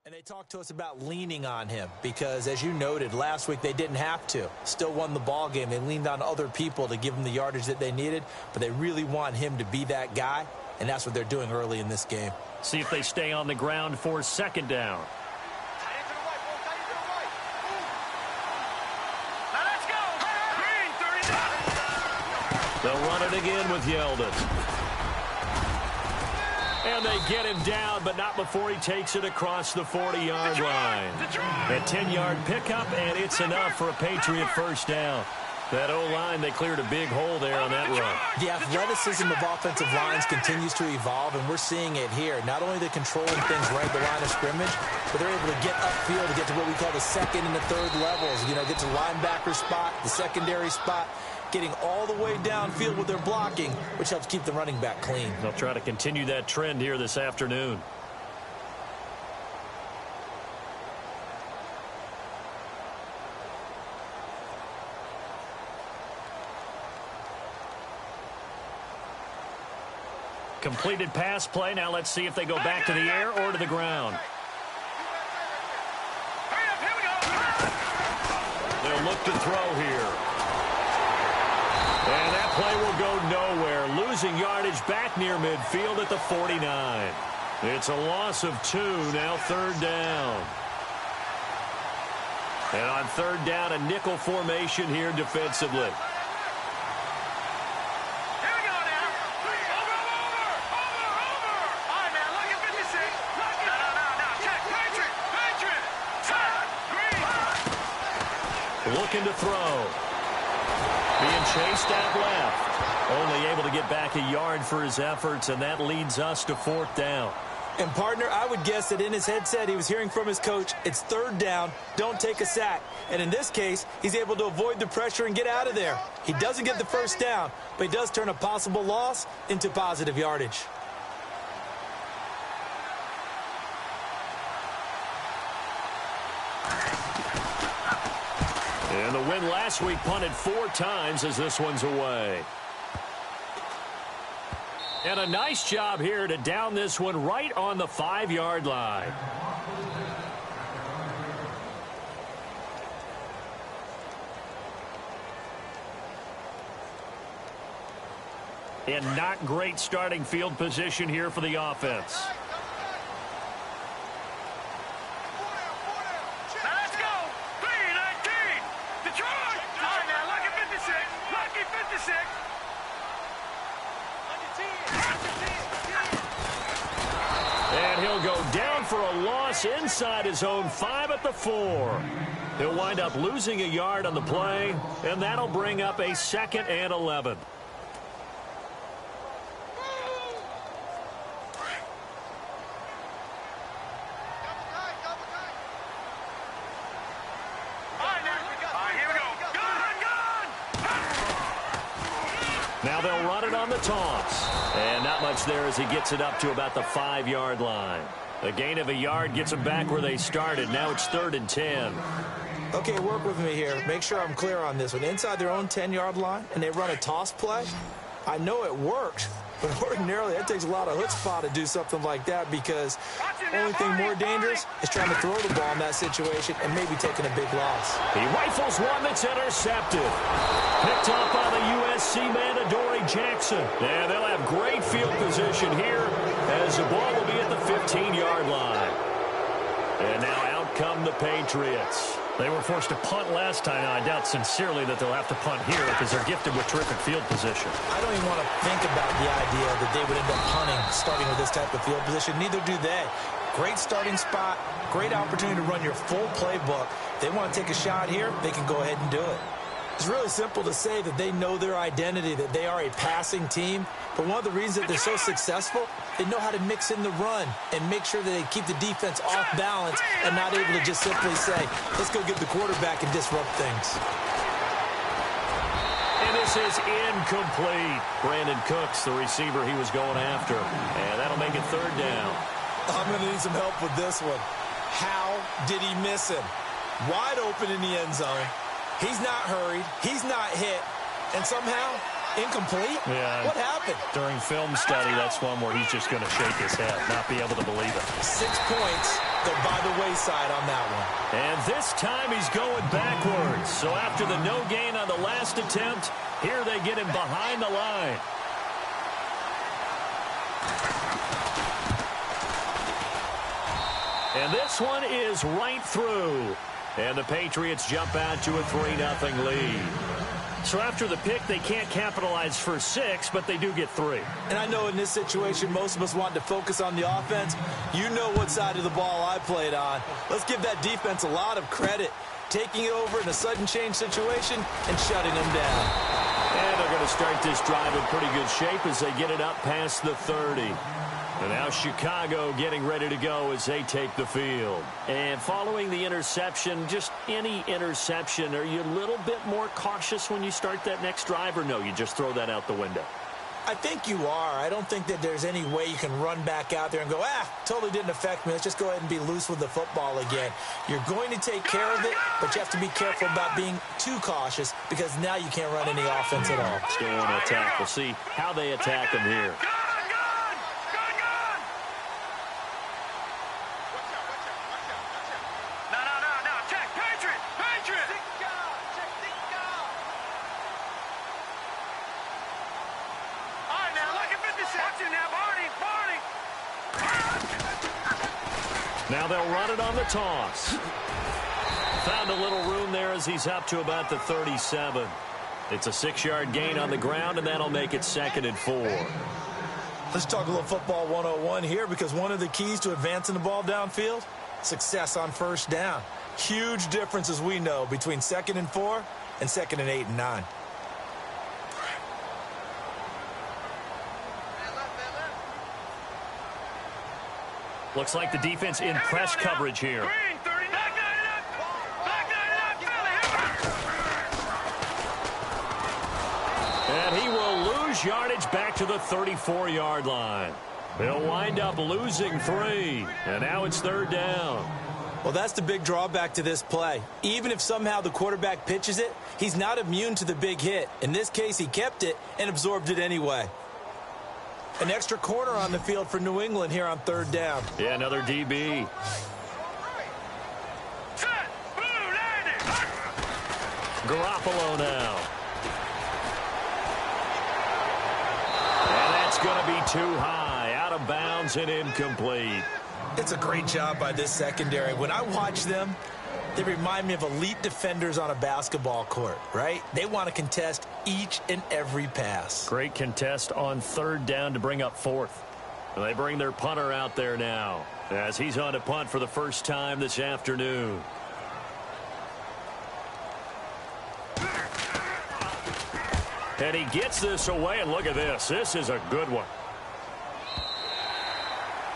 And they talked to us about leaning on him because, as you noted, last week they didn't have to. Still won the ball game. They leaned on other people to give them the yardage that they needed, but they really want him to be that guy, and that's what they're doing early in this game. See if they stay on the ground for second down. They'll run it again with Yeldon. And they get him down, but not before he takes it across the 40-yard line. A 10-yard pickup, and it's enough for a Patriot first down. That O-line, they cleared a big hole there on that run. The athleticism of offensive lines continues to evolve, and we're seeing it here. Not only are they controlling things right at the line of scrimmage, but they're able to get upfield to get to what we call the second and the third levels. You know, get to linebacker spot, the secondary spot, getting all the way downfield with their blocking, which helps keep the running back clean. They'll try to continue that trend here this afternoon. Completed pass play. Now let's see if they go back to the air or to the ground. They'll look to throw here. And that play will go nowhere. Losing yardage back near midfield at the 49. It's a loss of 2, now third down. And on third down, a nickel formation here defensively. Looking to throw. Being chased out left. Only able to get back a yard for his efforts, and that leads us to fourth down. And, partner, I would guess that in his headset he was hearing from his coach, it's third down, don't take a sack. And in this case, he's able to avoid the pressure and get out of there. He doesn't get the first down, but he does turn a possible loss into positive yardage. And the win last week punted 4 times as this one's away. And a nice job here to down this one right on the 5-yard line. And not great starting field position here for the offense. And he'll go down for a loss inside his own 5 at the 4. He'll wind up losing a yard on the play, and that'll bring up a 2nd and 11. Now they'll run it on the toss. And not much there as he gets it up to about the 5-yard line. A gain of a yard gets them back where they started. Now it's 3rd and 10. Okay, work with me here. Make sure I'm clear on this one. Inside their own 10-yard line, and they run a toss play. I know it works, but ordinarily that takes a lot of chutzpah to do something like that because the only thing more dangerous is trying to throw the ball in that situation and maybe taking a big loss. He rifles one that's intercepted. Picked off by the USC man, Adoree Jackson. And they'll have great field position here as the ball will be at the 15-yard line. And now out come the Patriots. They were forced to punt last time. Now, I doubt sincerely that they'll have to punt here because they're gifted with terrific field position. I don't even want to think about the idea that they would end up punting starting with this type of field position. Neither do they. Great starting spot, great opportunity to run your full playbook. If they want to take a shot here, they can go ahead and do it. It's really simple to say that they know their identity, that they are a passing team. But one of the reasons that they're so successful, they know how to mix in the run and make sure that they keep the defense off balance and not able to just simply say, let's go get the quarterback and disrupt things. And this is incomplete. Brandon Cooks, the receiver he was going after. And that'll make it 3rd down. I'm going to need some help with this one. How did he miss him? Wide open in the end zone. He's not hurried. He's not hit. And somehow, incomplete? Yeah. What happened? During film study, that's one where he's just going to shake his head, not be able to believe it. 6 points go by the wayside on that one. And this time he's going backwards. So after the no gain on the last attempt, here they get him behind the line. And this one is right through. And the Patriots jump out to a 3-0 lead. So after the pick, they can't capitalize for 6, but they do get 3. And I know in this situation, most of us want to focus on the offense. You know what side of the ball I played on. Let's give that defense a lot of credit, taking it over in a sudden change situation and shutting them down. And they're going to start this drive in pretty good shape as they get it up past the 30. And now Chicago getting ready to go as they take the field. And following the interception, just any interception, are you a little bit more cautious when you start that next drive, or no, you just throw that out the window? I think you are. I don't think that there's any way you can run back out there and go, totally didn't affect me. Let's just go ahead and be loose with the football again. You're going to take care of it, but you have to be careful about being too cautious because now you can't run any offense at all. Still want to attack. We'll see how they attack him here. Now they'll run it on the toss. Found a little room there as he's up to about the 37. It's a 6-yard gain on the ground, and that'll make it 2nd and 4. Let's talk a little football 101 here, because one of the keys to advancing the ball downfield, success on first down. Huge difference, as we know, between 2nd and 4 and 2nd and 8 and 9. Looks like the defense in press coverage here. And he will lose yardage back to the 34-yard line. They'll wind up losing 3. And now it's 3rd down. Well, that's the big drawback to this play. Even if somehow the quarterback pitches it, he's not immune to the big hit. In this case, he kept it and absorbed it anyway. An extra corner on the field for New England here on 3rd down. Yeah, another DB. Garoppolo now. And that's going to be too high. Out of bounds and incomplete. It's a great job by this secondary. When I watch them, they remind me of elite defenders on a basketball court, right? They want to contest each and every pass. Great contest on 3rd down to bring up 4th. And they bring their punter out there now as he's on to punt for the first time this afternoon. And he gets this away, and look at this. This is a good one.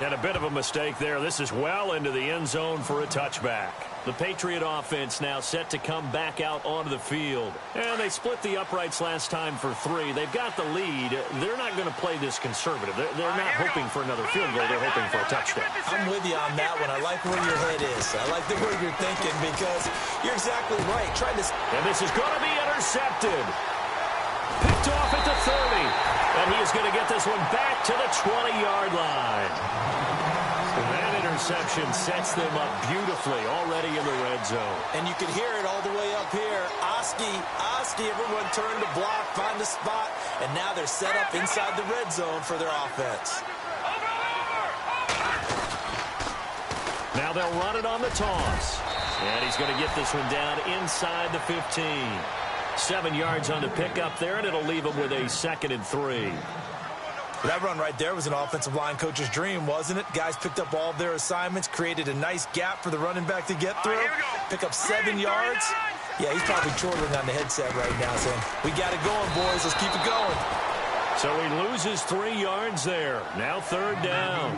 And a bit of a mistake there. This is well into the end zone for a touchback. The Patriot offense now set to come back out onto the field. And they split the uprights last time for 3. They've got the lead. They're not going to play this conservative. They're not hoping for another field goal. They're hoping for a touchdown. I'm with you on that one. I like where your head is. I like the way you're thinking, because you're exactly right. And this is going to be intercepted. Picked off at the 30. And he is going to get this one back to the 20-yard line. That interception sets them up beautifully already in the red zone. And you can hear it all the way up here. Oski, everyone turned to block, find a spot, and now they're set up inside the red zone for their offense. Now they'll run it on the toss. And he's going to get this one down inside the 15. 7 yards on the pickup there, and it'll leave him with a 2nd and 3. That run right there was an offensive line coach's dream, wasn't it? Guys picked up all of their assignments, created a nice gap for the running back to get through, pick up 7 yards. Yeah, he's probably chortling on the headset right now saying, we got it going, boys. Let's keep it going. So he loses 3 yards there. Now 3rd down.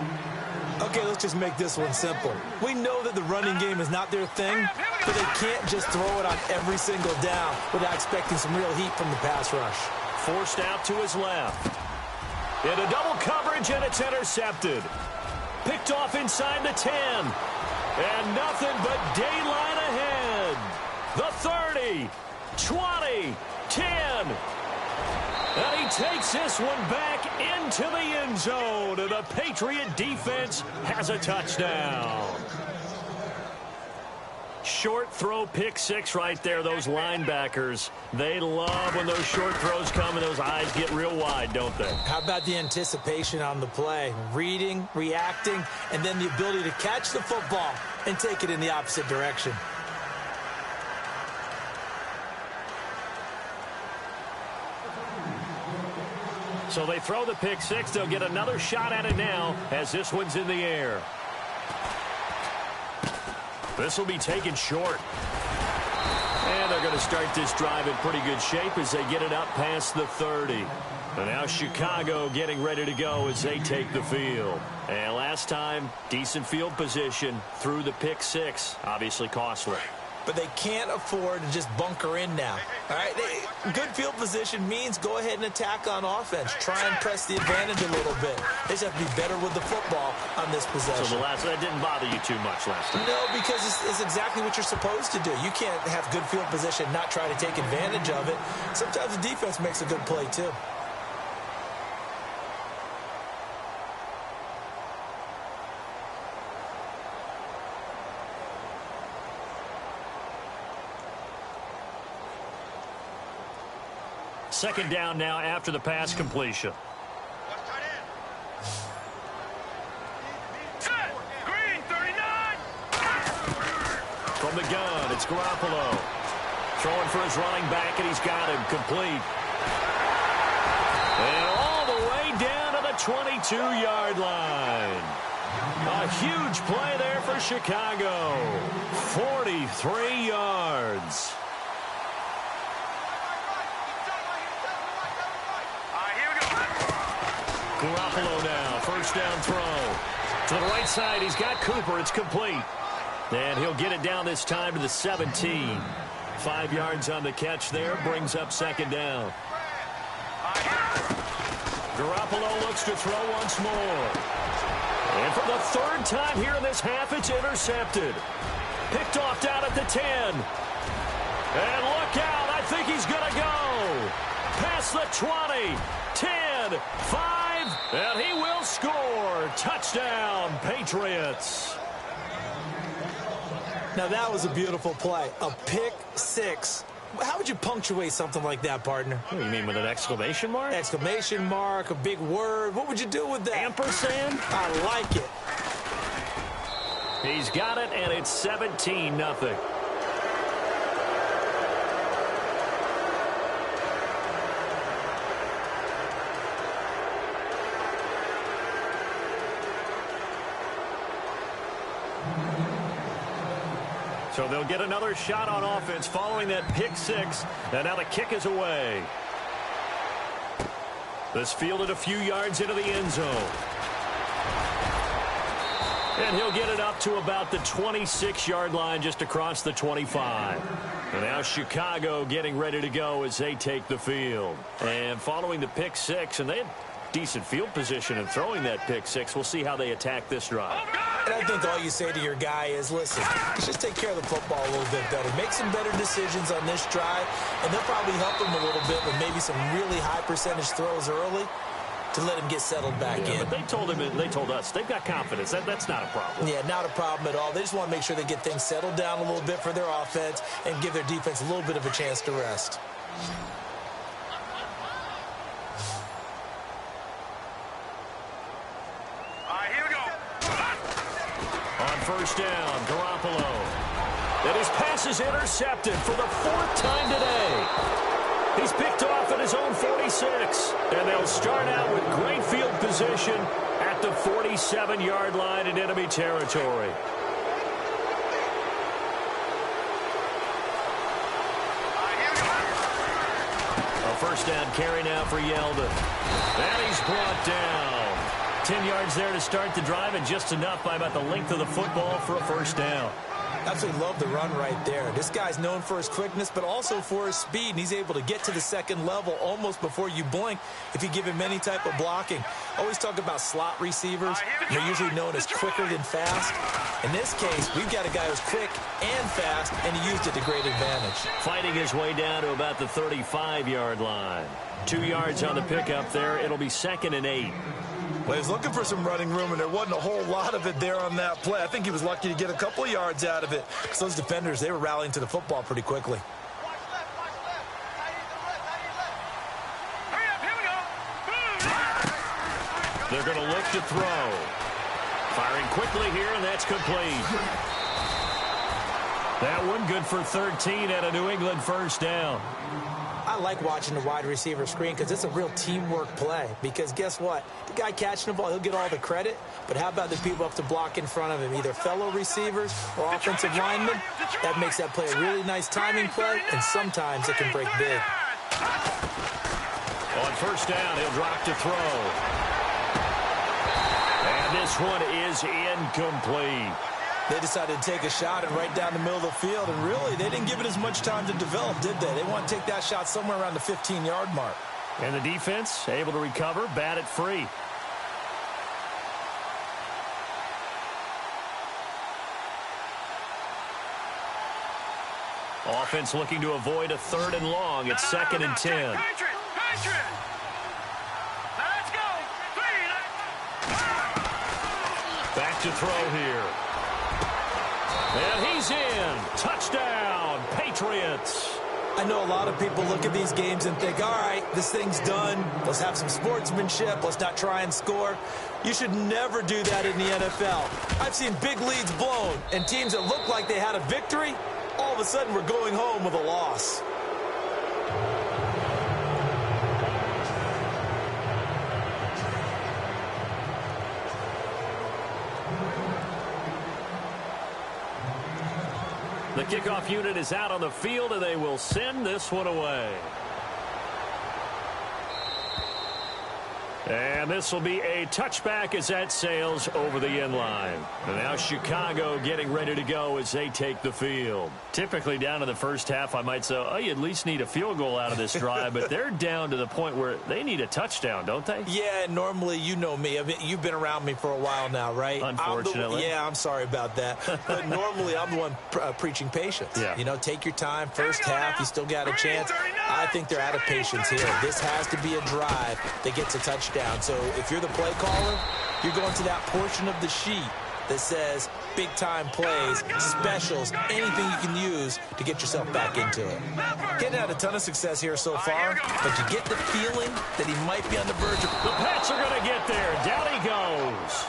Okay, let's just make this one simple. We know that the running game is not their thing, but they can't just throw it on every single down without expecting some real heat from the pass rush. Forced out to his left. Into double coverage, and it's intercepted. Picked off inside the 10. And nothing but daylight ahead. The 30, 20, 10. And he takes this one back into the end zone. And the Patriot defense has a touchdown. Short throw pick six right there. Those linebackers, they love when those short throws come and those eyes get real wide, don't they? How about the anticipation on the play? Reading, reacting, and then the ability to catch the football and take it in the opposite direction. So they throw the pick six. They'll get another shot at it now as this one's in the air. This will be taken short. And they're going to start this drive in pretty good shape as they get it up past the 30. And now Chicago getting ready to go as they take the field. And last time, decent field position through the pick six. Obviously costly. But they can't afford to just bunker in now. All right, good field position means go ahead and attack on offense. Try and press the advantage a little bit. They just have to be better with the football on this possession. So that didn't bother you too much last time? No, because it's exactly what you're supposed to do. You can't have good field position and not try to take advantage of it. Sometimes the defense makes a good play too. Second down now after the pass completion. From the gun, it's Garoppolo. Throwing for his running back, and he's got him complete. And all the way down to the 22-yard line. A huge play there for Chicago. 43 yards. Garoppolo now, first down throw. To the right side, he's got Cooper. It's complete. And he'll get it down this time to the 17. 5 yards on the catch there, brings up second down. Garoppolo looks to throw once more. And for the third time here in this half, it's intercepted. Picked off down at the 10. And look out, I think he's going to go. Past the 20, 10, 5, and he will score. Touchdown, Patriots. Now that was a beautiful play. A pick six. How would you punctuate something like that, partner? What do you mean, with an exclamation mark? Exclamation mark, a big word. What would you do with that? Ampersand? I like it. He's got it, and it's 17-0. So they'll get another shot on offense following that pick six. And now the kick is away. This fielded a few yards into the end zone. And he'll get it up to about the 26-yard line, just across the 25. And now Chicago getting ready to go as they take the field. And following the pick six, and they had decent field position in throwing that pick six. We'll see how they attack this drive. And I think all you say to your guy is, listen, let's just take care of the football a little bit better. Make some better decisions on this drive, and they'll probably help him a little bit with maybe some really high percentage throws early to let him get settled back in. But they told us they've got confidence. That's not a problem. Yeah, not a problem at all. They just want to make sure they get things settled down a little bit for their offense and give their defense a little bit of a chance to rest. First down, Garoppolo. And his pass is intercepted for the fourth time today. He's picked off at his own 46. And they'll start out with great field position at the 47-yard line in enemy territory. A first down carry now for Yeldon. And he's brought down. 10 yards there to start the drive, and just enough by about the length of the football for a first down. Absolutely love the run right there. This guy's known for his quickness, but also for his speed, and he's able to get to the second level almost before you blink if you give him any type of blocking. Always talk about slot receivers. They're usually known as quicker than fast. In this case, we've got a guy who's quick and fast, and he used it to great advantage. Fighting his way down to about the 35-yard line. 2 yards on the pickup there. It'll be 2nd and 8. Well, he was looking for some running room, and there wasn't a whole lot of it there on that play. I think he was lucky to get a couple of yards out of it, because those defenders, they were rallying to the football pretty quickly. They're going to look to throw. Firing quickly here, and that's complete. That one good for 13 at a New England first down. I like watching the wide receiver screen because it's a real teamwork play. Because guess what? The guy catching the ball, he'll get all the credit. But how about the people up to block in front of him, either fellow receivers or offensive linemen? That makes that play a really nice timing play, and sometimes it can break big. On first down, he'll drop to throw. And this one is incomplete. They decided to take a shot and right down the middle of the field, and really, they didn't give it as much time to develop, did they? They want to take that shot somewhere around the 15-yard mark. And the defense able to recover, bat it free. Offense looking to avoid a 3rd and long. It's 2nd and 10. Back to throw here. And he's in. Touchdown, Patriots. I know a lot of people look at these games and think, all right, this thing's done. Let's have some sportsmanship. Let's not try and score. You should never do that in the NFL. I've seen big leads blown, and teams that looked like they had a victory, all of a sudden we're going home with a loss. The kickoff unit is out on the field, and they will send this one away. And this will be a touchback as that sails over the end line. And now Chicago getting ready to go as they take the field. Typically down in the first half, I might say, oh, you at least need a field goal out of this drive. But they're down to the point where they need a touchdown, don't they? Yeah, normally, you know me. I mean, you've been around me for a while now, right? Unfortunately. I'm sorry about that. But normally, I'm the one preaching patience. Yeah. You know, take your time. First half, you still got a chance. I think they're out of patience here. This has to be a drive that gets a touchdown. So if you're the play caller, you're going to that portion of the sheet that says big-time plays, specials, anything you can use to get yourself back into it. Getting had a ton of success here so far, but you get the feeling that he might be on the verge of... The Pats are going to get there. Down he goes.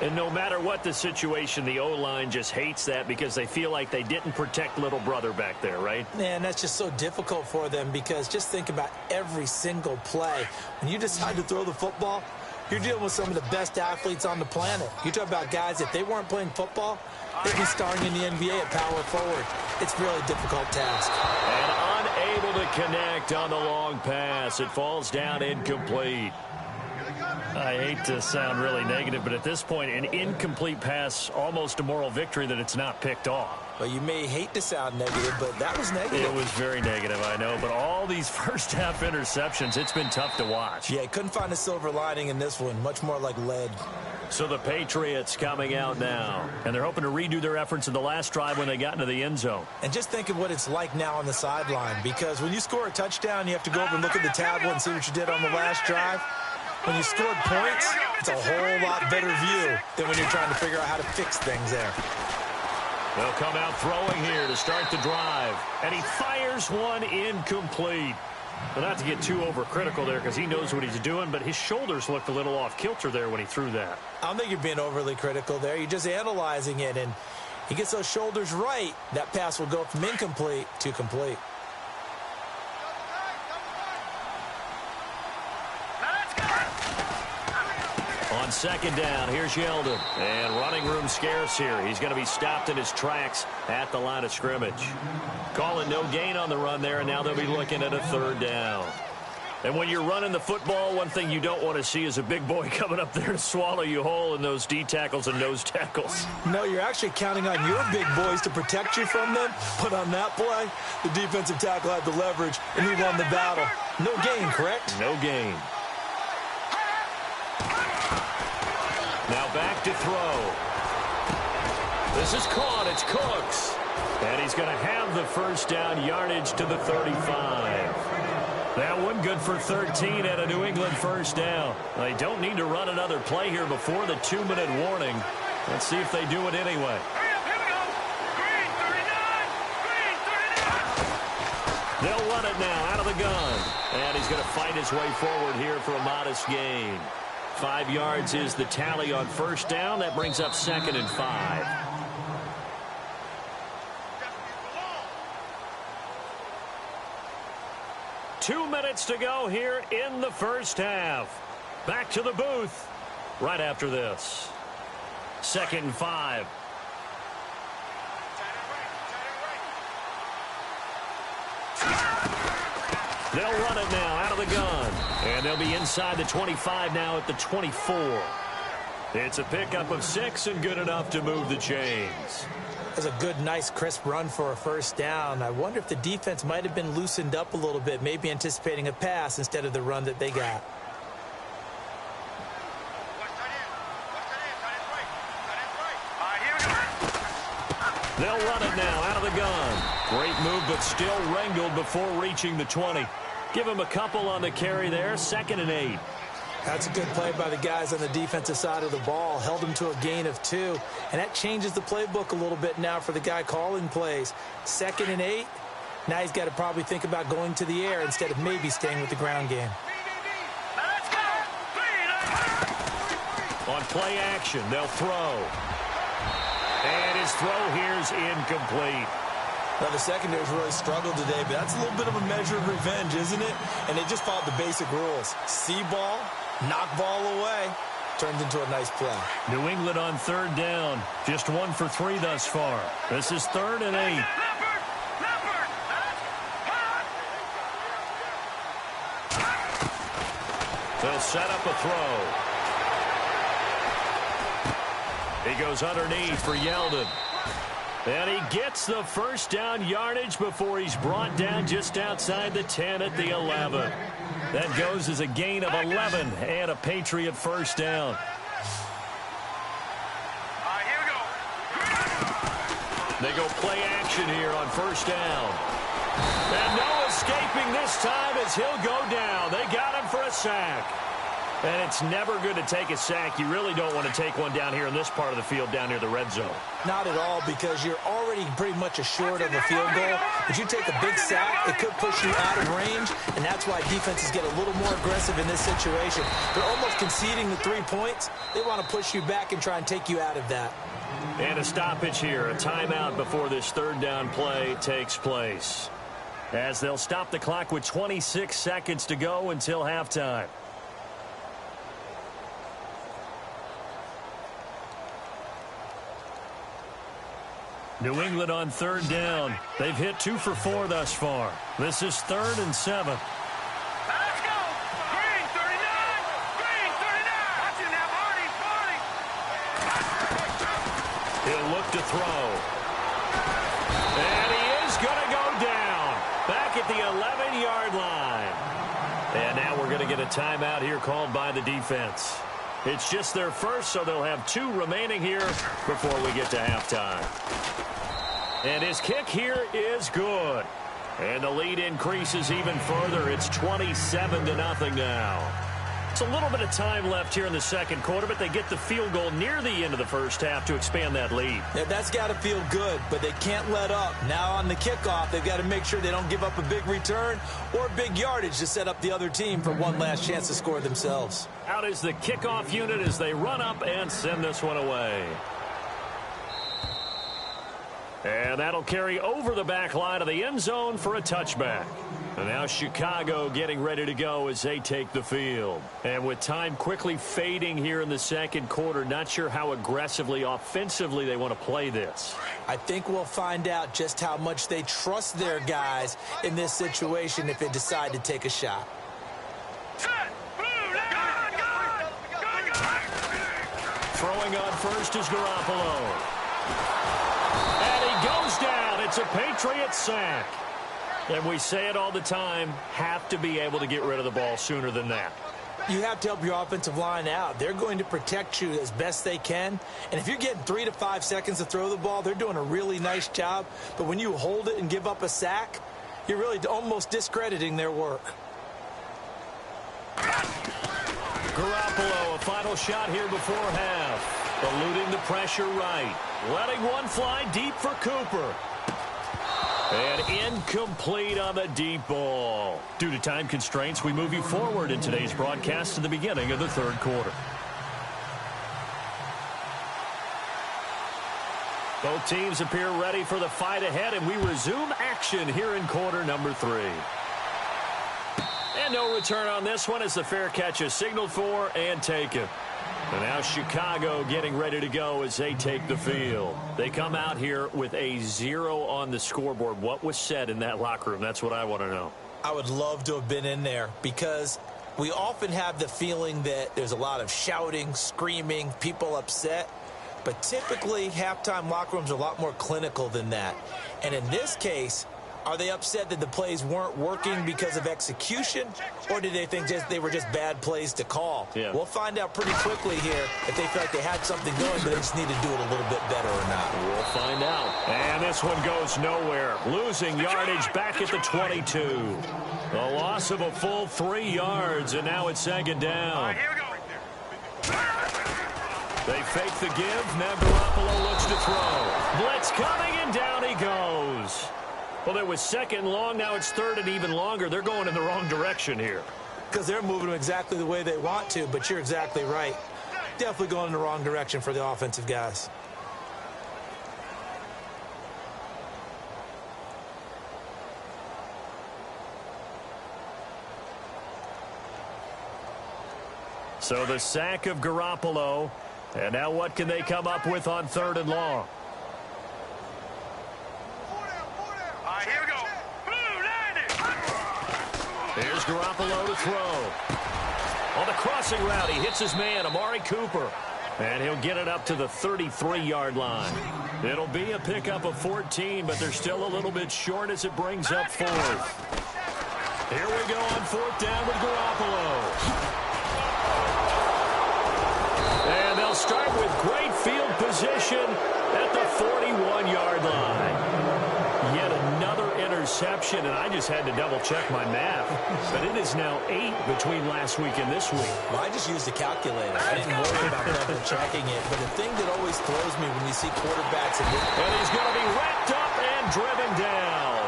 And no matter what the situation, the O-line just hates that because they feel like they didn't protect little brother back there, right? Man, that's just so difficult for them because just think about every single play. When you decide to throw the football, you're dealing with some of the best athletes on the planet. You talk about guys, if they weren't playing football, they'd be starring in the NBA at power forward. It's really a difficult task. And unable to connect on the long pass. It falls down incomplete. I hate to sound really negative, but at this point, an incomplete pass, almost a moral victory that it's not picked off. Well, you may hate to sound negative, but that was negative. It was very negative, I know. But all these first-half interceptions, it's been tough to watch. Yeah, couldn't find a silver lining in this one. Much more like lead. So the Patriots coming out now. And they're hoping to redo their efforts in the last drive when they got into the end zone. And just think of what it's like now on the sideline. Because when you score a touchdown, you have to go over and look at the tablet and see what you did on the last drive. When you scored points, it's a whole lot better view than when you're trying to figure out how to fix things there. They'll come out throwing here to start the drive. And he fires one incomplete. But not to get too overcritical there because he knows what he's doing, but his shoulders looked a little off kilter there when he threw that. I don't think you're being overly critical there. You're just analyzing it, and he gets those shoulders right. That pass will go from incomplete to complete. On second down, here's Yeldon. And running room scarce here. He's going to be stopped in his tracks at the line of scrimmage. Calling no gain on the run there, and now they'll be looking at a 3rd down. And when you're running the football, one thing you don't want to see is a big boy coming up there to swallow you whole in those D tackles and nose tackles. No, you're actually counting on your big boys to protect you from them. But on that play, the defensive tackle had the leverage, and he won the battle. No gain, correct? No gain. Now back to throw. This is caught. It's Cooks. And he's going to have the first down, yardage to the 35. That one good for 13 at a New England first down. They don't need to run another play here before the 2-minute warning. Let's see if they do it anyway. They'll run it now out of the gun. And he's going to fight his way forward here for a modest gain. 5 yards is the tally on first down. That brings up 2nd and 5. Two minutes to go here in the first half. Back to the booth right after this. 2nd and 5. They'll run it now out of the gun. And they'll be inside the 25 now at the 24. It's a pickup of 6 and good enough to move the chains. That's a good, nice, crisp run for a first down. I wonder if the defense might have been loosened up a little bit, maybe anticipating a pass instead of the run that they got. They'll run it now out of the gun. Great move, but still wrangled before reaching the 20. Give him a couple on the carry there. 2nd and 8. That's a good play by the guys on the defensive side of the ball. Held him to a gain of 2. And that changes the playbook a little bit now for the guy calling plays. 2nd and 8. Now he's got to probably think about going to the air instead of maybe staying with the ground game. On play action, they'll throw. And his throw here is incomplete. Now, the secondary's really struggled today, but that's a little bit of a measure of revenge, isn't it? And they just followed the basic rules. See ball, knock ball away. Turns into a nice play. New England on 3rd down. Just 1 for 3 thus far. This is 3rd and 8. They'll set up a throw. He goes underneath for Yeldon. And he gets the first down yardage before he's brought down just outside the 10 at the 11. That goes as a gain of 11 and a Patriot first down. They go play action here on first down. And no escaping this time as he'll go down. They got him for a sack. And it's never good to take a sack. You really don't want to take one down here in this part of the field down near the red zone. Not at all, because you're already pretty much assured of a field goal. If you take a big sack, it could push you out of range, and that's why defenses get a little more aggressive in this situation. They're almost conceding the 3 points. They want to push you back and try and take you out of that. And a stoppage here, a timeout before this 3rd down play takes place. As they'll stop the clock with 26 seconds to go until halftime. New England on 3rd down. They've hit 2 for 4 thus far. This is 3rd and 7. Let's go! Green 39! Green 39! Watching that party! He'll look to throw. And he is going to go down. Back at the 11-yard line. And now we're going to get a timeout here called by the defense. It's just their first, so they'll have 2 remaining here before we get to halftime. And his kick here is good. And the lead increases even further. It's 27-0 now. It's a little bit of time left here in the 2nd quarter, but they get the field goal near the end of the first half to expand that lead. Yeah, that's got to feel good, but they can't let up. Now on the kickoff, they've got to make sure they don't give up a big return or big yardage to set up the other team for one last chance to score themselves. Out is the kickoff unit as they run up and send this one away. And that'll carry over the back line of the end zone for a touchback. And now Chicago getting ready to go as they take the field. And with time quickly fading here in the 2nd quarter, not sure how aggressively, offensively they want to play this. I think we'll find out just how much they trust their guys in this situation if they decide to take a shot. Throwing on first is Garoppolo. And he goes down. It's a Patriot sack. And we say it all the time, have to be able to get rid of the ball sooner than that. You have to help your offensive line out. They're going to protect you as best they can. And if you're getting 3 to 5 seconds to throw the ball, they're doing a really nice job. But when you hold it and give up a sack, you're really almost discrediting their work. Garoppolo, a final shot here before half. Eluding the pressure right. Letting one fly deep for Cooper. And incomplete on the deep ball. Due to time constraints, we move you forward in today's broadcast to the beginning of the third quarter. Both teams appear ready for the fight ahead, and we resume action here in quarter number 3. And no return on this one as the fair catch is signaled for and taken. And now Chicago getting ready to go as they take the field. They come out here with a 0 on the scoreboard. What was said in that locker room? That's what I want to know. I would love to have been in there because we often have the feeling that there's a lot of shouting, screaming, people upset. But typically, halftime locker rooms are a lot more clinical than that. And in this case, are they upset that the plays weren't working because of execution, or did they think they were just bad plays to call? Yeah. We'll find out pretty quickly here if they feel like they had something going, but they just need to do it a little bit better or not. We'll find out. And this one goes nowhere. Losing yardage back at the 22. The loss of a full 3 yards, and now it's second down. Here we go. They fake the give. Now Garoppolo looks to throw. Blitz coming, and down he goes. Well, it was second long. Now it's third and even longer. They're going in the wrong direction here. Because they're moving them exactly the way they want to, but you're exactly right. Definitely going in the wrong direction for the offensive guys. So the sack of Garoppolo. And now what can they come up with on third and long? Here we go. Blue, 90. Here's Garoppolo to throw. On the crossing route, he hits his man, Amari Cooper. And he'll get it up to the 33-yard line. It'll be a pickup of 14, but they're still a little bit short as it brings up fourth. Here we go on fourth down with Garoppolo. And they'll start with great field position at the 41-yard line. Yet another interception, and I just had to double-check my math. But it is now 8 between last week and this week. Well, I just used a calculator. I didn't worry about double-checking it. But the thing that always throws me when you see quarterbacks... And he's going to be wrapped up and driven down.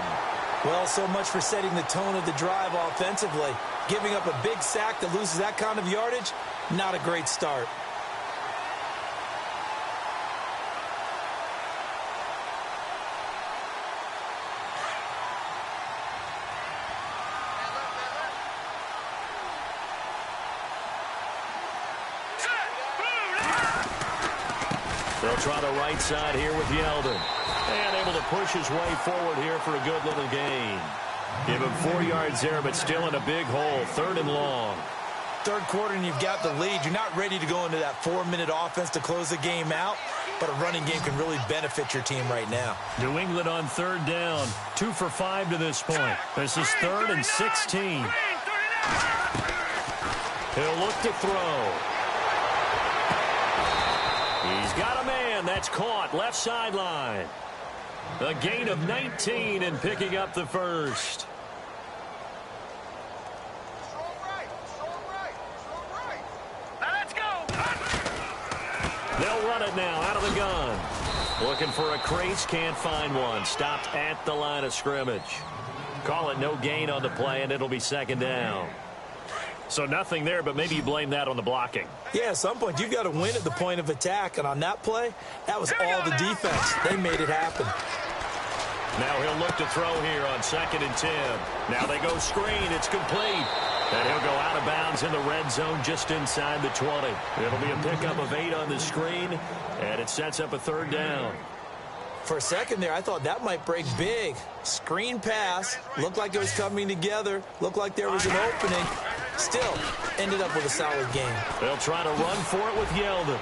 Well, so much for setting the tone of the drive offensively. Giving up a big sack that loses that kind of yardage, not a great start. They'll try the right side here with Yeldon. And able to push his way forward here for a good little gain. Give him 4 yards there, but still in a big hole. Third and long. Third quarter and you've got the lead. You're not ready to go into that 4-minute offense to close the game out, but a running game can really benefit your team right now. New England on third down. 2 for 5 to this point. This is third and 16. He'll look to throw. He's got a man. That's caught. Left sideline. A gain of 19 and picking up the first. Let's go. They'll run it now out of the gun. Looking for a crease. Can't find one. Stopped at the line of scrimmage. Call it no gain on the play, and it'll be second down. So nothing there, but maybe you blame that on the blocking. Yeah, at some point, you've got to win at the point of attack. And on that play, that was all the defense. They made it happen. Now he'll look to throw here on 2nd and 10. Now they go screen. It's complete. And he'll go out of bounds in the red zone just inside the 20. It'll be a pickup of 8 on the screen, and it sets up a third down. For a second there, I thought that might break big. Screen pass. Looked like it was coming together. Looked like there was an opening. Still, ended up with a solid game. They'll try to run for it with Yeldon.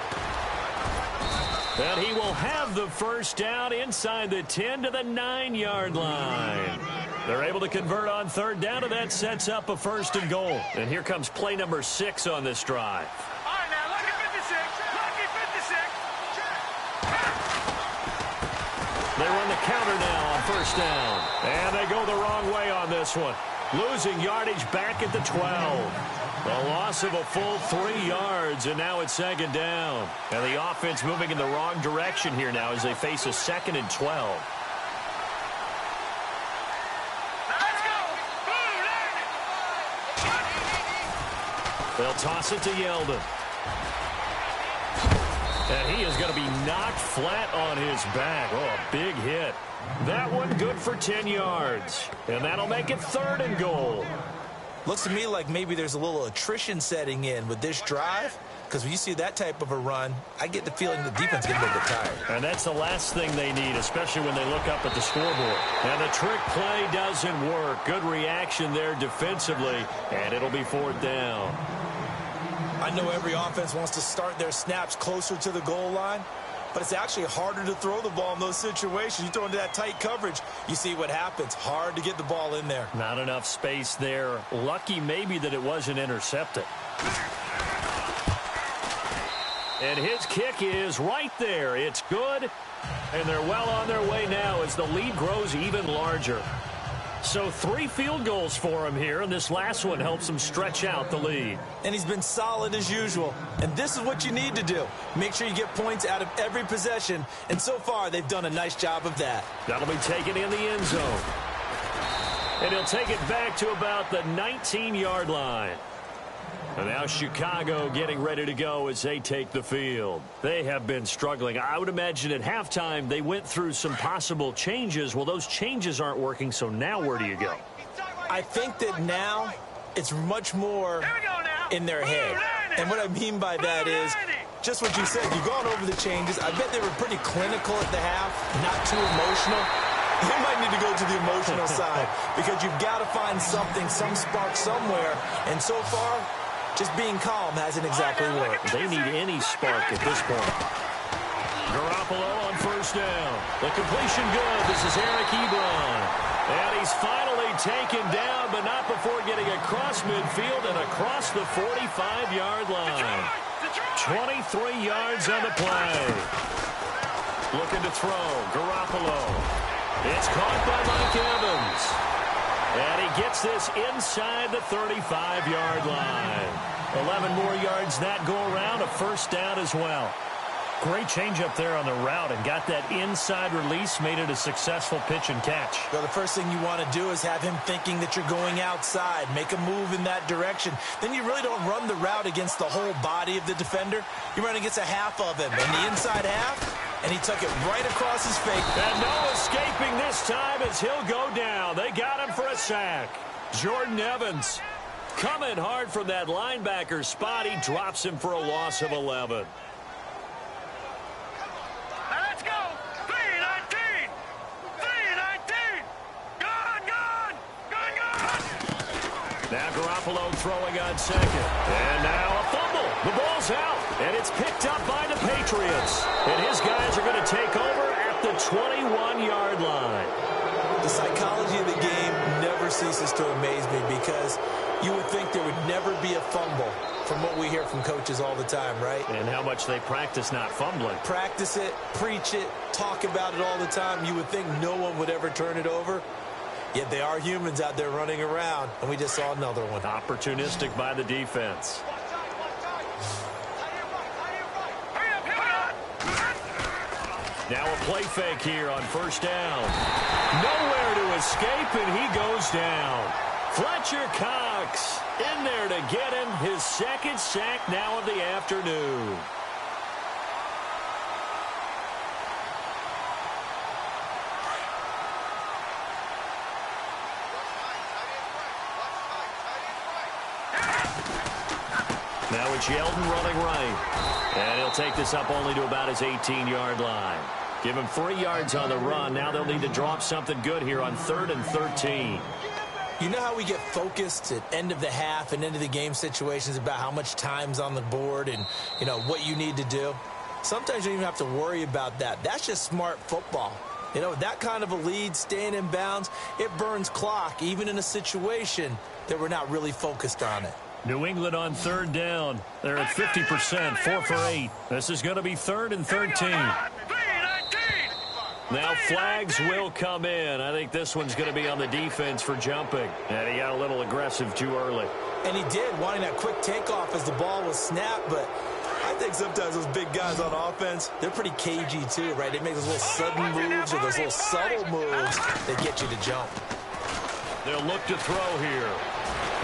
And he will have the first down inside the 10 to the 9-yard line. They're able to convert on third down, and that sets up a first and goal. And here comes play number 6 on this drive. All right, now, lucky 56. Lucky 56. They run the counter now on first down. And they go the wrong way on this one. Losing yardage back at the 12. A loss of a full 3 yards, and now it's second down. And the offense moving in the wrong direction here now as they face a 2nd and 12. They'll toss it to Yeldon. And he is going to be knocked flat on his back. Oh, a big hit. That one good for 10 yards. And that'll make it 3rd and goal. Looks to me like maybe there's a little attrition setting in with this drive. Because when you see that type of a run, I get the feeling the defense is going to get tired. And that's the last thing they need, especially when they look up at the scoreboard. And the trick play doesn't work. Good reaction there defensively. And it'll be 4th down. I know every offense wants to start their snaps closer to the goal line, but it's actually harder to throw the ball in those situations. You throw into that tight coverage, you see what happens. Hard to get the ball in there. Not enough space there. Lucky maybe that it wasn't intercepted. And his kick is right there. It's good, and they're well on their way now as the lead grows even larger. So 3 field goals for him here, and this last one helps him stretch out the lead. And he's been solid as usual. And this is what you need to do. Make sure you get points out of every possession. And so far, they've done a nice job of that. That'll be taken in the end zone. And he'll take it back to about the 19-yard line. And now Chicago getting ready to go as they take the field. They have been struggling. I would imagine at halftime they went through some possible changes. Well, those changes aren't working, so now where do you go? I think that now it's much more in their head. And what I mean by that is just what you said. You've gone over the changes. I bet they were pretty clinical at the half, not too emotional. You might need to go to the emotional side because you've got to find something, some spark somewhere. And so far, just being calm hasn't exactly worked. They need any spark at this point. Garoppolo on 1st down. The completion good. This is Eric Ebron. And he's finally taken down, but not before getting across midfield and across the 45-yard line. 23 yards on the play. Looking to throw. Garoppolo. It's caught by Mike Evans. And he gets this inside the 35-yard line. 11 more yards that go around, a 1st down as well. Great change up there on the route and got that inside release, made it a successful pitch and catch. Well, the first thing you want to do is have him thinking that you're going outside, make a move in that direction. Then you really don't run the route against the whole body of the defender. You run against a half of him, and the inside half, and he took it right across his face. And no escaping this time as he'll go down. They got him for a sack. Jordan Evans coming hard from that linebacker spot. He drops him for a loss of 11. Let's go. 3-19. 3-19. Gone. Now Garoppolo throwing on 2nd. And now a fumble. The ball's out. And it's picked up by the Patriots. And his guys are going to take over at the 21-yard line. The psychology of the game never ceases to amaze me because you would think there would never be a fumble from what we hear from coaches all the time, right? And how much they practice not fumbling. Practice it, preach it, talk about it all the time. You would think no one would ever turn it over. Yet they are humans out there running around, and we just saw another one. Opportunistic by the defense. Now a play fake here on 1st down. Nowhere to escape, and he goes down. Fletcher Cox in there to get him his 2nd sack now of the afternoon. Now it's Yeldon running right. And he'll take this up only to about his 18-yard line. Give him 3 yards on the run. Now they'll need to drop something good here on 3rd and 13. You know how we get focused at end of the half and end of the game situations about how much time's on the board and, you know, what you need to do? Sometimes you don't even have to worry about that. That's just smart football. You know, that kind of a lead, staying in bounds, it burns clock, even in a situation that we're not really focused on it. New England on 3rd down. They're at 50%, 4 for 8. This is going to be 3rd and 13. 3-19. Now flags will come in. I think this one's going to be on the defense for jumping. And he got a little aggressive too early. And he did, wanting that quick takeoff as the ball was snapped. But I think sometimes those big guys on offense, they're pretty cagey too, right? They make those little sudden moves or those little subtle moves that get you to jump. They'll look to throw here.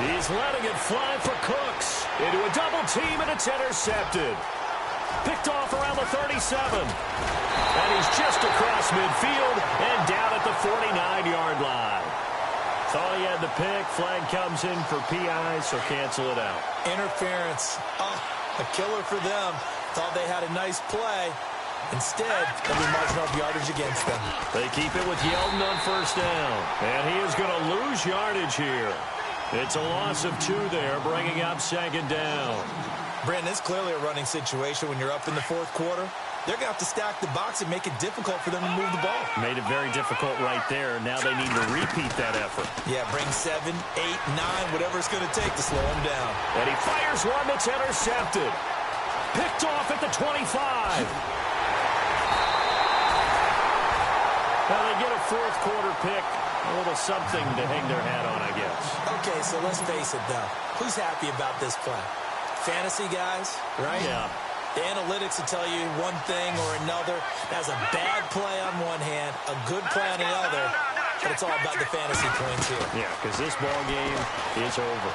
He's letting it fly for Cooks. Into a double team, and it's intercepted. Picked off around the 37. And he's just across midfield and down at the 49-yard line. Thought he had the pick. Flag comes in for PI, so cancel it out. Interference. Oh, a killer for them. Thought they had a nice play. Instead, they'll be marching off yardage against them. They keep it with Yeldon on first down. And he is going to lose yardage here. It's a loss of 2 there, bringing up second down. Brandon, it's clearly a running situation when you're up in the fourth quarter. They're going to have to stack the box and make it difficult for them to move the ball. Made it very difficult right there. Now they need to repeat that effort. Yeah, bring 7, 8, 9, whatever it's going to take to slow them down. And he fires one that's intercepted. Picked off at the 25. Now they get a fourth quarter pick. A little something to hang their hat on, I guess. Okay, so let's face it, though. Who's happy about this play? Fantasy guys, right? Yeah. The analytics will tell you one thing or another. That's a bad play on one hand, a good play on the other, but it's all about the fantasy points here. Yeah, because this ball game is over.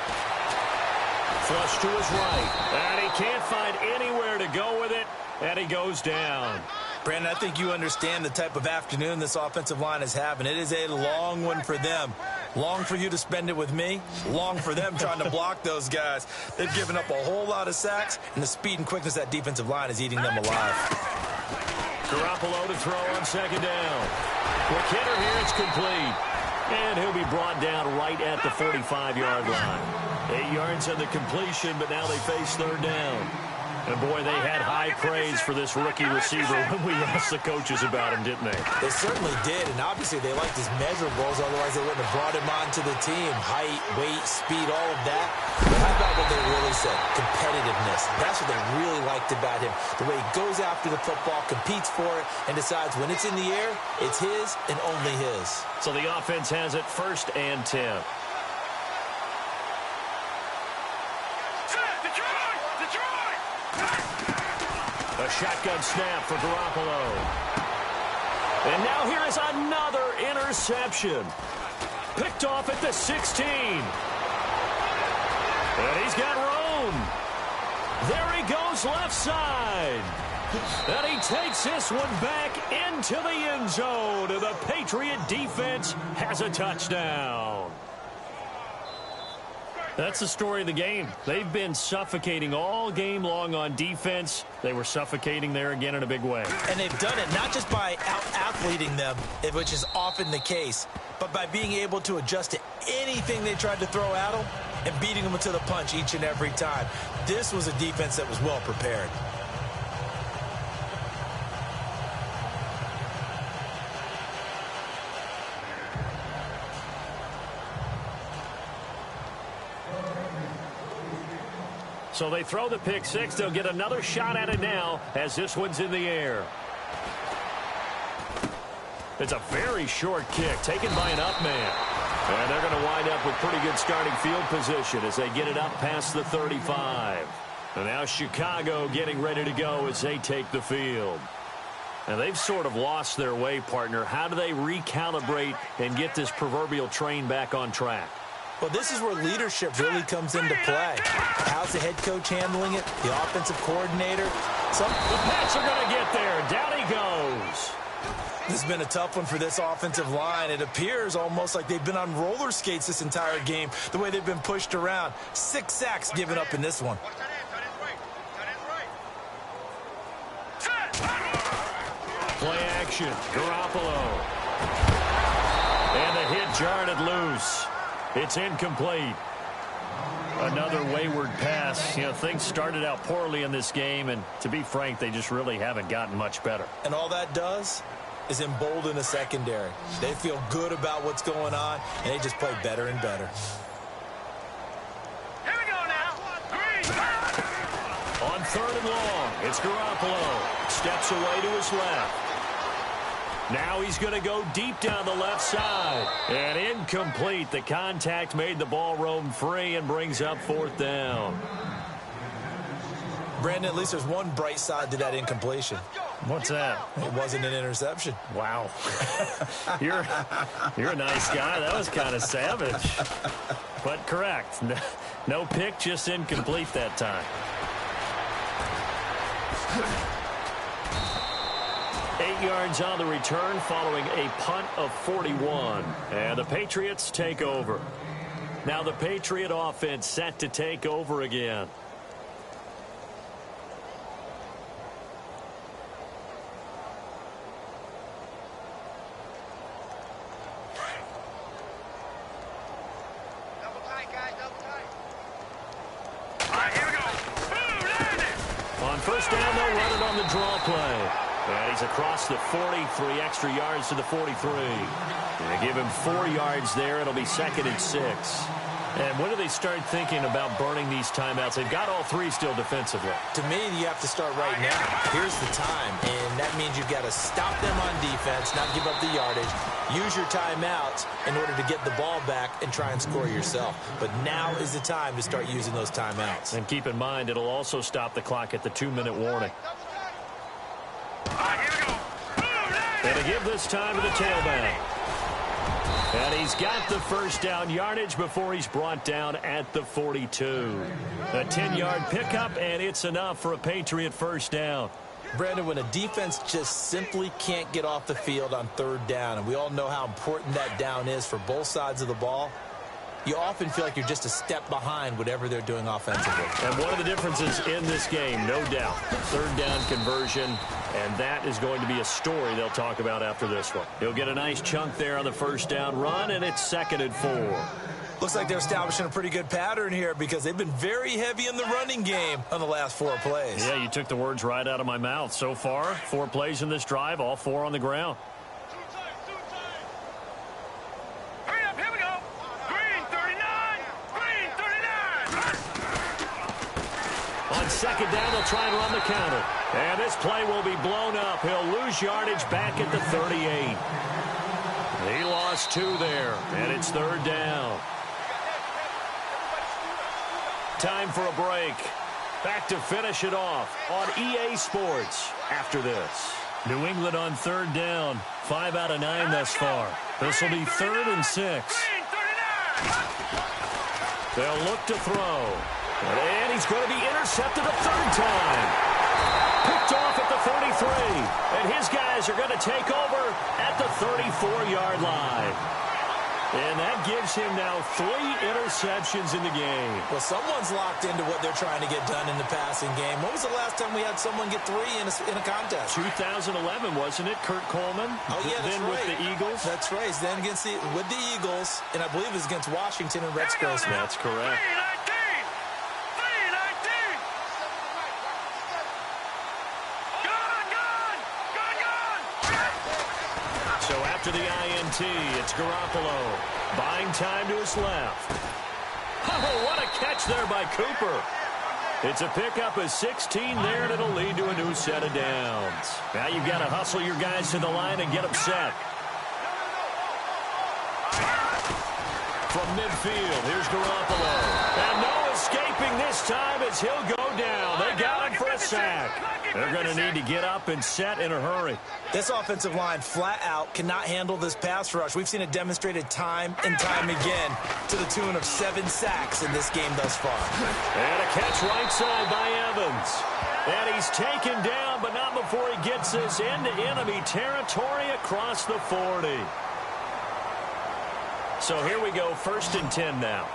Flush to his right, and he can't find anywhere to go with it, and he goes down. Brandon, I think you understand the type of afternoon this offensive line is having. It is a long one for them. Long for you to spend it with me. Long for them trying to block those guys. They've given up a whole lot of sacks, and the speed and quickness of that defensive line is eating them alive. Garoppolo to throw on second down. Quick hitter here, it's complete. And he'll be brought down right at the 45-yard line. 8 yards on the completion, but now they face third down. And, boy, they had high praise for this rookie receiver when we asked the coaches about him, didn't they? They certainly did, and obviously they liked his measurables, otherwise they wouldn't have brought him onto the team. Height, weight, speed, all of that. But how about what they really said? Competitiveness. That's what they really liked about him. The way he goes after the football, competes for it, and decides when it's in the air, it's his and only his. So the offense has it 1st and 10. A shotgun snap for Garoppolo. And now here is another interception. Picked off at the 16. And he's got room. There he goes left side. And he takes this one back into the end zone. And the Patriot defense has a touchdown. That's the story of the game. They've been suffocating all game long on defense. They were suffocating there again in a big way. And they've done it not just by out-athleting them, which is often the case, but by being able to adjust to anything they tried to throw at them and beating them to the punch each and every time. This was a defense that was well prepared. So they throw the pick six. They'll get another shot at it now as this one's in the air. It's a very short kick taken by an up man. And they're going to wind up with pretty good starting field position as they get it up past the 35. And now Chicago getting ready to go as they take the field. And they've sort of lost their way, partner. How do they recalibrate and get this proverbial train back on track? Well, this is where leadership really comes into play. How's the head coach handling it? The offensive coordinator? The Pats are going to get there. Down he goes. This has been a tough one for this offensive line. It appears almost like they've been on roller skates this entire game, the way they've been pushed around. 6 sacks given up in this one. Play action. Garoppolo. And the hit jarred it loose. It's incomplete. Another wayward pass. You know, things started out poorly in this game, and to be frank, they just really haven't gotten much better. And all that does is embolden the secondary. They feel good about what's going on, and they just play better and better. Here we go now. Green. On 3rd and long, it's Garoppolo. Steps away to his left. Now he's going to go deep down the left side. And incomplete. The contact made the ball roam free and brings up 4th down. Brandon, at least there's one bright side to that incompletion. What's that? It wasn't an interception. Wow. You're a nice guy. That was kind of savage. But correct. No pick, just incomplete that time. 8 yards on the return following a punt of 41. And the Patriots take over. Now the Patriot offense set to take over again. On first down, they'll run it on the draw play. And he's across the 40, 3 extra yards to the 43. They give him 4 yards there. It'll be 2nd and 6. And when do they start thinking about burning these timeouts? They've got all 3 still defensively. To me, you have to start right now. Here's the time, and that means you've got to stop them on defense, not give up the yardage, use your timeouts in order to get the ball back and try and score yourself. But now is the time to start using those timeouts. And keep in mind, it'll also stop the clock at the 2-minute warning. And to give this time to the tailback. And he's got the first down yardage before he's brought down at the 42. A 10-yard pickup, and it's enough for a Patriot first down. Brandon, when a defense just simply can't get off the field on 3rd down, and we all know how important that down is for both sides of the ball, you often feel like you're just a step behind whatever they're doing offensively. And one of the differences in this game, no doubt, 3rd down conversion, and that is going to be a story they'll talk about after this one. He'll get a nice chunk there on the first down run, and it's 2nd and 4. Looks like they're establishing a pretty good pattern here because they've been very heavy in the running game on the last 4 plays. Yeah, you took the words right out of my mouth. So far, 4 plays in this drive, all 4 on the ground. On 2nd down, they'll try and run the counter. And this play will be blown up. He'll lose yardage back at the 38. He lost 2 there, and it's 3rd down. Time for a break. Back to finish it off on EA Sports after this. New England on 3rd down. 5 out of 9 thus far. This will be 3rd and 6. They'll look to throw. And he's going to be intercepted a 3rd time. Picked off at the 33. And his guys are going to take over at the 34-yard line. And that gives him now 3 interceptions in the game. Well, someone's locked into what they're trying to get done in the passing game. When was the last time we had someone get 3 in a contest? 2011, wasn't it? Kurt Coleman? Oh, yeah, that's then right. with the Eagles? That's right. Then with the Eagles, and I believe it was against Washington and Rex Grossman. That's correct. So after the INT, it's Garoppolo. Buying time to his left. Oh, what a catch there by Cooper. It's a pickup of 16 there, and it'll lead to a new set of downs. Now you've got to hustle your guys to the line and get them set. From midfield, here's Garoppolo. And no escaping this time as he'll go down. They got him for a sack. They're going to need to get up and set in a hurry. This offensive line flat out cannot handle this pass rush. We've seen it demonstrated time and time again to the tune of 7 sacks in this game thus far. And a catch right side by Evans. And he's taken down, but not before he gets this into enemy territory across the 40. So here we go, 1st and 10 now.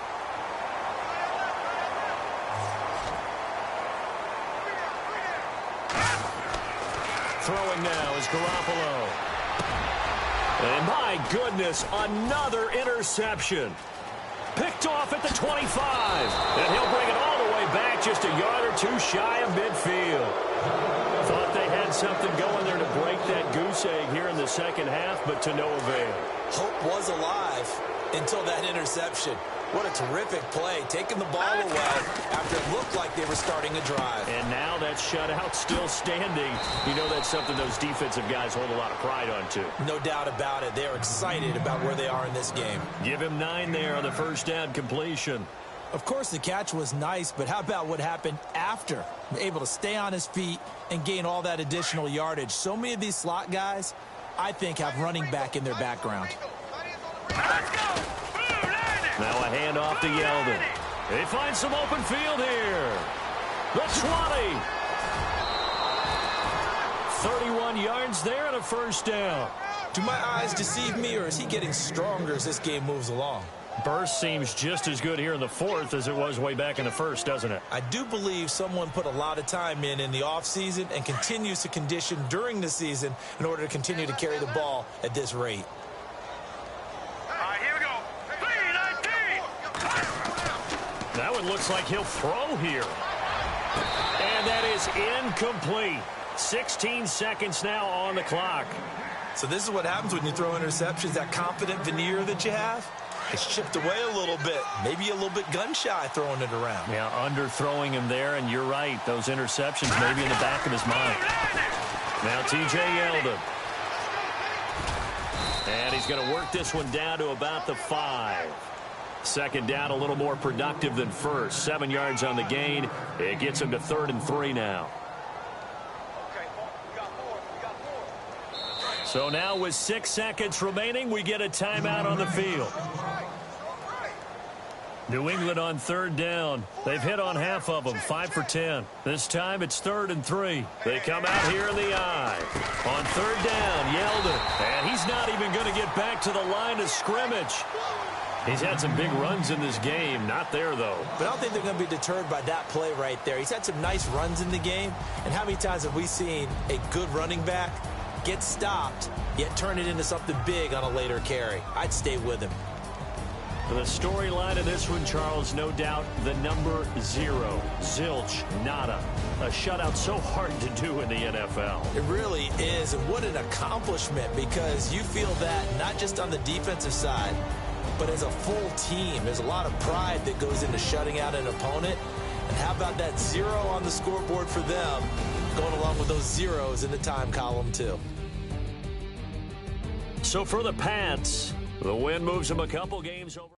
Throwing now is Garoppolo. And my goodness, another interception. Picked off at the 25. And he'll bring it all the way back just a yard or 2 shy of midfield. Thought they had something going there to break that goose egg here in the second half, but to no avail. Hope was alive until that interception. What a terrific play, taking the ball away after it looked like they were starting a drive. And now that shutout still standing. You know that's something those defensive guys hold a lot of pride on, too. No doubt about it. They're excited about where they are in this game. Give him 9 there on the first down completion. Of course, the catch was nice, but how about what happened after? Able to stay on his feet and gain all that additional yardage. So many of these slot guys, I think, have running back in their background. Let's go. Now a handoff to Yeldon. They find some open field here. The 20. 31 yards there and a first down. Do my eyes deceive me, or is he getting stronger as this game moves along? Burst seems just as good here in the fourth as it was way back in the first, doesn't it? I do believe someone put a lot of time in the offseason and continues to condition during the season in order to continue to carry the ball at this rate. All right, here we go. 3-19. That one looks like he'll throw here. And that is incomplete. 16 seconds now on the clock. So this is what happens when you throw interceptions, that confident veneer that you have. It's chipped away a little bit, maybe a little bit gun-shy throwing it around. Yeah, underthrowing him there, and you're right. Those interceptions maybe in the back of his mind. Now T.J. Yeldon. And he's going to work this one down to about the 5. Second down, a little more productive than first. 7 yards on the gain. It gets him to 3rd and 3 now. So now with 6 seconds remaining, we get a timeout on the field. New England on 3rd down. They've hit on half of them, 5 for 10. This time it's 3rd and 3. They come out here in the I. On 3rd down, Yeldon. And he's not even going to get back to the line of scrimmage. He's had some big runs in this game. Not there, though. But I don't think they're going to be deterred by that play right there. He's had some nice runs in the game. And how many times have we seen a good running back get stopped, yet turn it into something big on a later carry? I'd stay with him. The storyline of this one, Charles, no doubt the number 0. Zilch, nada. A shutout so hard to do in the NFL. It really is, and what an accomplishment, because you feel that not just on the defensive side, but as a full team. There's a lot of pride that goes into shutting out an opponent. And how about that 0 on the scoreboard for them, going along with those zeros in the time column, too. So for the Pats, the win moves them a couple games over.